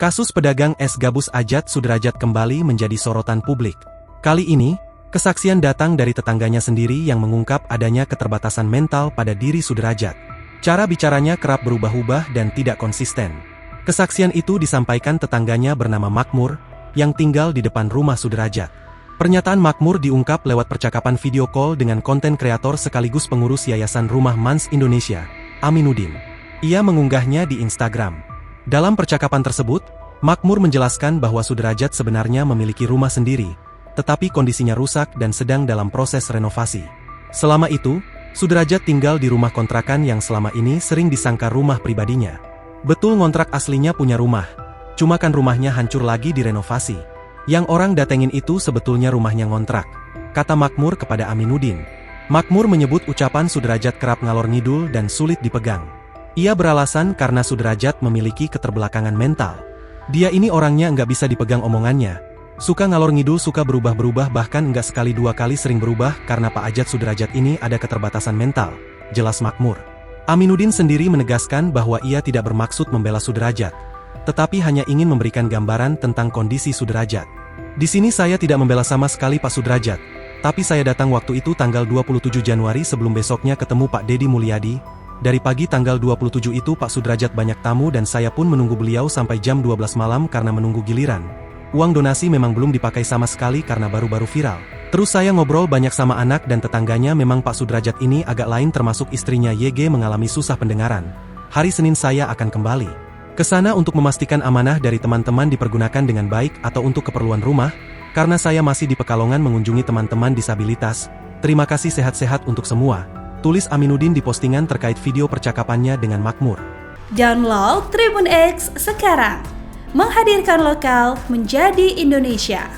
Kasus pedagang es gabus Ajat Sudrajat kembali menjadi sorotan publik. Kali ini, kesaksian datang dari tetangganya sendiri yang mengungkap adanya keterbatasan mental pada diri Sudrajat. Cara bicaranya kerap berubah-ubah dan tidak konsisten. Kesaksian itu disampaikan tetangganya bernama Makmur, yang tinggal di depan rumah Sudrajat. Pernyataan Makmur diungkap lewat percakapan video call dengan konten kreator sekaligus pengurus Yayasan Rumah Mans Indonesia, Aminuddin. Ia mengunggahnya di Instagram. Dalam percakapan tersebut, Makmur menjelaskan bahwa Sudrajat sebenarnya memiliki rumah sendiri, tetapi kondisinya rusak dan sedang dalam proses renovasi. Selama itu, Sudrajat tinggal di rumah kontrakan yang selama ini sering disangka rumah pribadinya. Betul ngontrak aslinya punya rumah, cuma kan rumahnya hancur lagi direnovasi. Yang orang datengin itu sebetulnya rumahnya ngontrak, kata Makmur kepada Aminuddin. Makmur menyebut ucapan Sudrajat kerap ngalor ngidul dan sulit dipegang. Ia beralasan karena Sudrajat memiliki keterbelakangan mental. Dia ini orangnya nggak bisa dipegang omongannya. Suka ngalor ngidul, suka berubah-berubah, bahkan nggak sekali dua kali sering berubah karena Pak Ajat Sudrajat ini ada keterbatasan mental, jelas Makmur. Aminuddin sendiri menegaskan bahwa ia tidak bermaksud membela Sudrajat, tetapi hanya ingin memberikan gambaran tentang kondisi Sudrajat. Di sini saya tidak membela sama sekali Pak Sudrajat, tapi saya datang waktu itu tanggal 27 Januari sebelum besoknya ketemu Pak Deddy Mulyadi. Dari pagi tanggal 27 itu Pak Sudrajat banyak tamu dan saya pun menunggu beliau sampai jam 12 malam karena menunggu giliran. Uang donasi memang belum dipakai sama sekali karena baru-baru viral. Terus saya ngobrol banyak sama anak dan tetangganya. Memang Pak Sudrajat ini agak lain, termasuk istrinya YG mengalami susah pendengaran. Hari Senin saya akan kembali ke sana untuk memastikan amanah dari teman-teman dipergunakan dengan baik atau untuk keperluan rumah, karena saya masih di Pekalongan mengunjungi teman-teman disabilitas. Terima kasih, sehat-sehat untuk semua, tulis Aminuddin di postingan terkait video percakapannya dengan Makmur. Download Tribun X sekarang, menghadirkan lokal menjadi Indonesia.